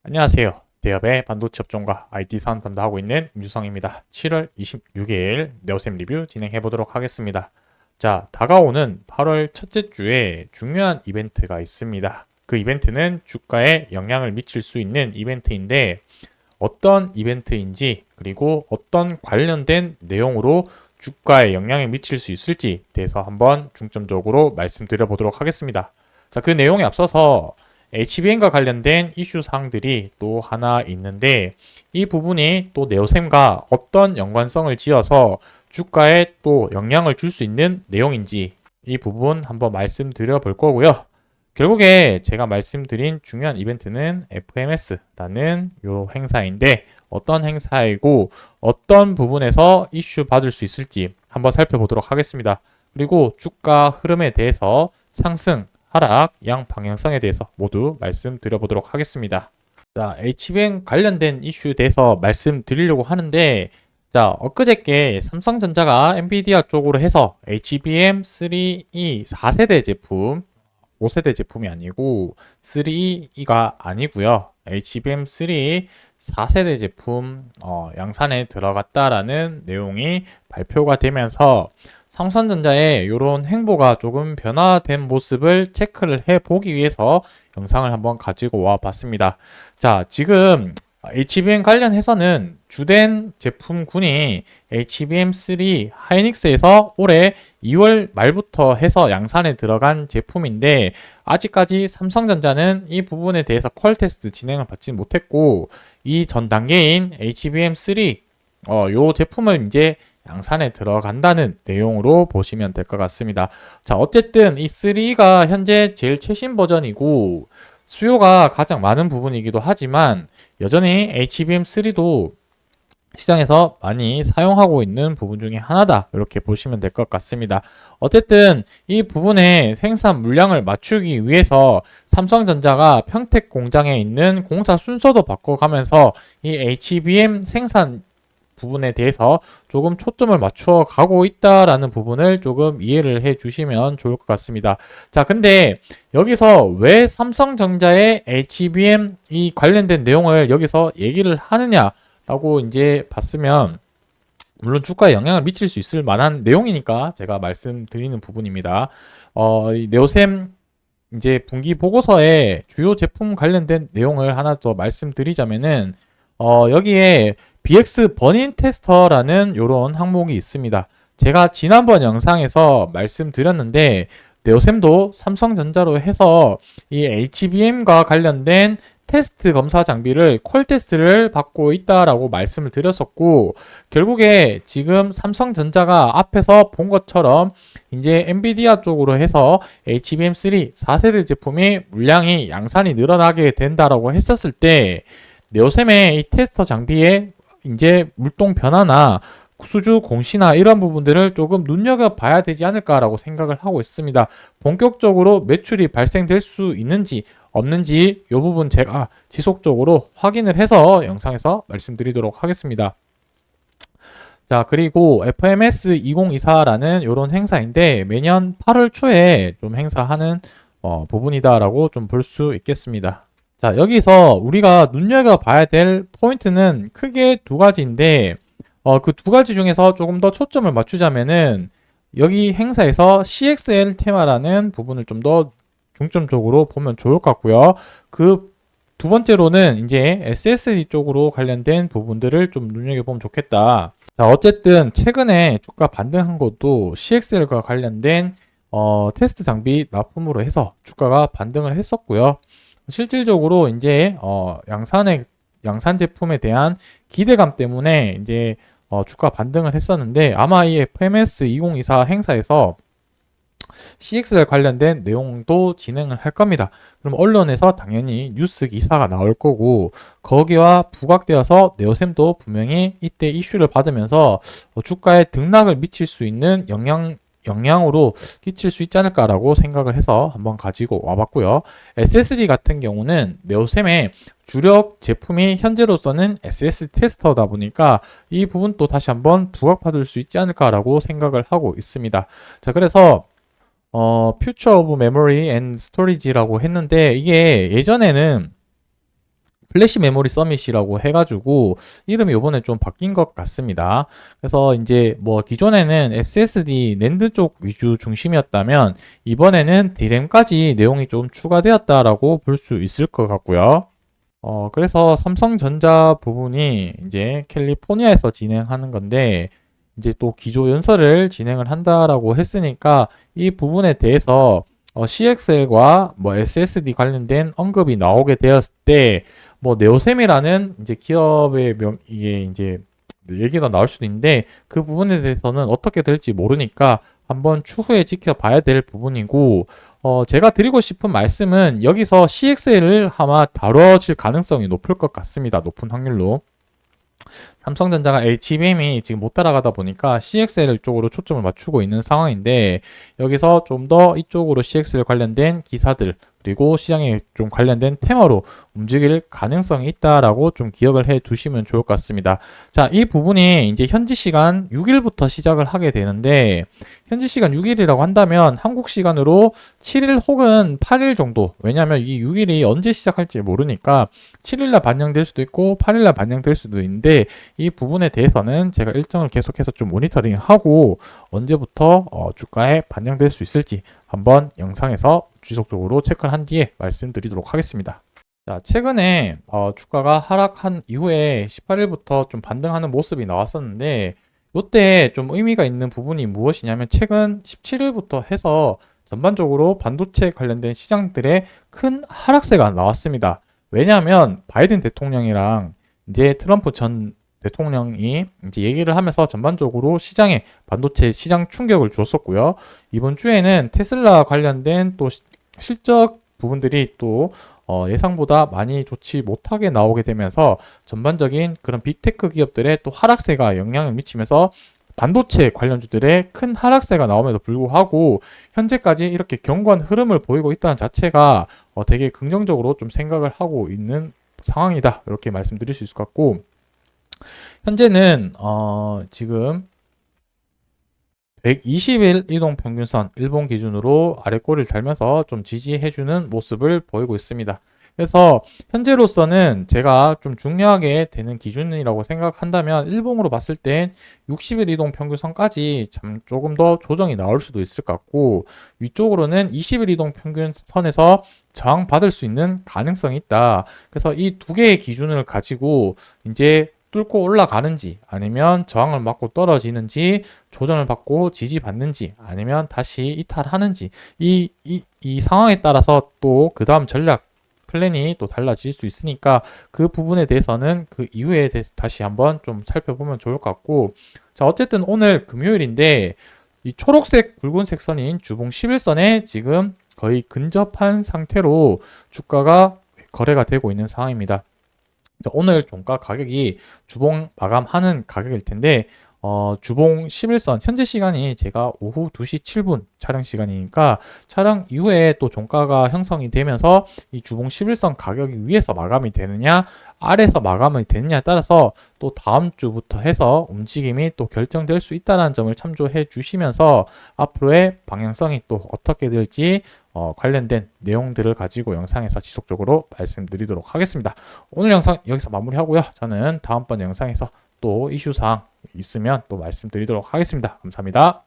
안녕하세요. 대업의 반도체 업종과 IT 사업 담당하고 있는 임주성입니다. 7월 26일 네오셈 리뷰 진행해 보도록 하겠습니다. 자, 다가오는 8월 첫째 주에 중요한 이벤트가 있습니다. 그 이벤트는 주가에 영향을 미칠 수 있는 이벤트인데 어떤 이벤트인지 그리고 어떤 관련된 내용으로 주가에 영향을 미칠 수 있을지 대해서 한번 중점적으로 말씀드려 보도록 하겠습니다. 자, 그 내용에 앞서서 HBM과 관련된 이슈 사항들이 또 하나 있는데 이 부분이 또 네오셈과 어떤 연관성을 지어서 주가에 또 영향을 줄 수 있는 내용인지 이 부분 한번 말씀드려 볼 거고요. 결국에 제가 말씀드린 중요한 이벤트는 FMS라는 요 행사인데 어떤 행사이고 어떤 부분에서 이슈 받을 수 있을지 한번 살펴보도록 하겠습니다. 그리고 주가 흐름에 대해서 상승, 하락, 양 방향성에 대해서 모두 말씀드려보도록 하겠습니다. 자, HBM 관련된 이슈에 대해서 말씀드리려고 하는데 자, 엊그저께 삼성전자가 엔비디아 쪽으로 해서 HBM3E 4세대 제품 5세대 제품이 아니고 3E가 아니고요. HBM3 4세대 제품 양산에 들어갔다라는 내용이 발표가 되면서 삼성전자의 이런 행보가 조금 변화된 모습을 체크를 해보기 위해서 영상을 한번 가지고 와 봤습니다. 자, 지금 HBM 관련해서는 주된 제품군이 HBM3 하이닉스에서 올해 2월 말부터 해서 양산에 들어간 제품인데 아직까지 삼성전자는 이 부분에 대해서 퀄 테스트 진행을 받지 못했고 이 전 단계인 HBM3 요 제품을 이제 양산에 들어간다는 내용으로 보시면 될 것 같습니다. 자, 어쨌든 이 3가 현재 제일 최신 버전이고 수요가 가장 많은 부분이기도 하지만 여전히 HBM3도 시장에서 많이 사용하고 있는 부분 중에 하나다. 이렇게 보시면 될 것 같습니다. 어쨌든 이 부분의 생산 물량을 맞추기 위해서 삼성전자가 평택 공장에 있는 공사 순서도 바꿔가면서 이 HBM 생산 부분에 대해서 조금 초점을 맞춰 가고 있다라는 부분을 조금 이해를 해 주시면 좋을 것 같습니다. 자, 근데 여기서 왜 삼성전자의 HBM 이 관련된 내용을 여기서 얘기를 하느냐라고 이제 봤으면 물론 주가에 영향을 미칠 수 있을 만한 내용이니까 제가 말씀드리는 부분입니다. 이 네오셈 이제 분기 보고서에 주요 제품 관련된 내용을 하나 더 말씀드리자면은 여기에 BX 버닌 테스터라는 이런 항목이 있습니다. 제가 지난번 영상에서 말씀드렸는데 네오셈도 삼성전자로 해서 이 HBM과 관련된 테스트 검사 장비를 퀄 테스트를 받고 있다라고 말씀을 드렸었고 결국에 지금 삼성전자가 앞에서 본 것처럼 이제 엔비디아 쪽으로 해서 HBM3 4세대 제품의 물량이 양산이 늘어나게 된다라고 했었을 때 네오셈의 이 테스터 장비에 이제 물동 변화나 수주 공시나 이런 부분들을 조금 눈여겨봐야 되지 않을까라고 생각을 하고 있습니다. 본격적으로 매출이 발생될 수 있는지 없는지 이 부분 제가 지속적으로 확인을 해서 영상에서 말씀드리도록 하겠습니다. 자, 그리고 FMS 2024라는 이런 행사인데 매년 8월 초에 좀 행사하는 부분이다라고 좀 볼 수 있겠습니다. 자, 여기서 우리가 눈여겨봐야 될 포인트는 크게 두 가지인데 그 두 가지 중에서 조금 더 초점을 맞추자면은 여기 행사에서 CXL 테마라는 부분을 좀 더 중점적으로 보면 좋을 것 같고요. 그 두 번째로는 이제 SSD 쪽으로 관련된 부분들을 좀 눈여겨보면 좋겠다. 자, 어쨌든 최근에 주가 반등한 것도 CXL과 관련된 테스트 장비 납품으로 해서 주가가 반등을 했었고요. 실질적으로 이제 양산 제품에 대한 기대감 때문에 이제 주가 반등을 했었는데 아마 이 FMS 2024 행사에서 CXL 관련된 내용도 진행을 할 겁니다. 그럼 언론에서 당연히 뉴스 기사가 나올 거고 거기와 부각되어서 네오셈도 분명히 이때 이슈를 받으면서 주가에 등락을 미칠 수 있는 영향으로 끼칠 수 있지 않을까라고 생각을 해서 한번 가지고 와봤고요. SSD 같은 경우는 네오셈의 주력 제품이 현재로서는 SS 테스터다 보니까 이 부분도 다시 한번 부각받을 수 있지 않을까라고 생각을 하고 있습니다. 자, 그래서 Future of Memory and Storage라고 했는데 이게 예전에는 플래시 메모리 서밋이라고 해가지고 이름이 이번에 좀 바뀐 것 같습니다. 그래서 이제 뭐 기존에는 SSD 낸드 쪽 위주 중심이었다면 이번에는 D램까지 내용이 좀 추가되었다라고 볼 수 있을 것 같고요. 그래서 삼성전자 부분이 이제 캘리포니아에서 진행하는 건데 이제 또 기조 연설을 진행을 한다라고 했으니까 이 부분에 대해서 CXL과 뭐 SSD 관련된 언급이 나오게 되었을 때 뭐 네오셈이라는 이제 기업의 이게 이제 얘기가 나올 수도 있는데 그 부분에 대해서는 어떻게 될지 모르니까 한번 추후에 지켜봐야 될 부분이고 제가 드리고 싶은 말씀은 여기서 CXL을 아마 다뤄질 가능성이 높을 것 같습니다. 높은 확률로. 삼성전자가 HBM이 지금 못 따라가다 보니까 CXL 쪽으로 초점을 맞추고 있는 상황인데 여기서 좀 더 이쪽으로 CXL 관련된 기사들 그리고 시장에 좀 관련된 테마로 움직일 가능성이 있다라고 좀 기억을 해 두시면 좋을 것 같습니다. 자, 이 부분이 이제 현지 시간 6일부터 시작을 하게 되는데 현지 시간 6일이라고 한다면 한국 시간으로 7일 혹은 8일 정도 왜냐하면 이 6일이 언제 시작할지 모르니까 7일날 반영될 수도 있고 8일날 반영될 수도 있는데 이 부분에 대해서는 제가 일정을 계속해서 좀 모니터링하고 언제부터 주가에 반영될 수 있을지 한번 영상에서 지속적으로 체크를 한 뒤에 말씀드리도록 하겠습니다. 자, 최근에 주가가 하락한 이후에 18일부터 좀 반등하는 모습이 나왔었는데 이때 좀 의미가 있는 부분이 무엇이냐면 최근 17일부터 해서 전반적으로 반도체 관련된 시장들의 큰 하락세가 나왔습니다. 왜냐하면 바이든 대통령이랑 이제 트럼프 전 대통령이 이제 얘기를 하면서 전반적으로 시장에 반도체 시장 충격을 줬었고요. 이번 주에는 테슬라 관련된 또 실적 부분들이 또 예상보다 많이 좋지 못하게 나오게 되면서 전반적인 그런 빅테크 기업들의 또 하락세가 영향을 미치면서 반도체 관련주들의 큰 하락세가 나옴에도 불구하고 현재까지 이렇게 견고한 흐름을 보이고 있다는 자체가 되게 긍정적으로 좀 생각을 하고 있는 상황이다. 이렇게 말씀드릴 수 있을 것 같고 현재는 지금 120일 이동평균선 일본 기준으로 아래 꼬리를 달면서 좀 지지해주는 모습을 보이고 있습니다. 그래서 현재로서는 제가 좀 중요하게 되는 기준이라고 생각한다면 일봉으로 봤을 땐 60일 이동평균선까지 참 조금 더 조정이 나올 수도 있을 것 같고 위쪽으로는 20일 이동평균선에서 저항받을 수 있는 가능성이 있다. 그래서 이 두 개의 기준을 가지고 이제 뚫고 올라가는지 아니면 저항을 맞고 떨어지는지 조정을 받고 지지받는지 아니면 다시 이탈하는지 이 상황에 따라서 또 그 다음 전략 플랜이 또 달라질 수 있으니까 그 부분에 대해서는 그 이후에 다시 한번 좀 살펴보면 좋을 것 같고 자 어쨌든 오늘 금요일인데 이 초록색 붉은색 선인 주봉 11선에 지금 거의 근접한 상태로 주가가 거래가 되고 있는 상황입니다. 오늘 종가 가격이 주봉 마감하는 가격일 텐데 주봉 11선 현재 시간이 제가 오후 2시 7분 촬영 시간이니까 촬영 이후에 또 종가가 형성이 되면서 이 주봉 11선 가격이 위에서 마감이 되느냐 아래에서 마감이 되느냐에 따라서 또 다음 주부터 해서 움직임이 또 결정될 수 있다는 점을 참조해 주시면서 앞으로의 방향성이 또 어떻게 될지 관련된 내용들을 가지고 영상에서 지속적으로 말씀드리도록 하겠습니다. 오늘 영상 여기서 마무리하고요. 저는 다음번 영상에서 또 이슈사항 있으면 또 말씀드리도록 하겠습니다. 감사합니다.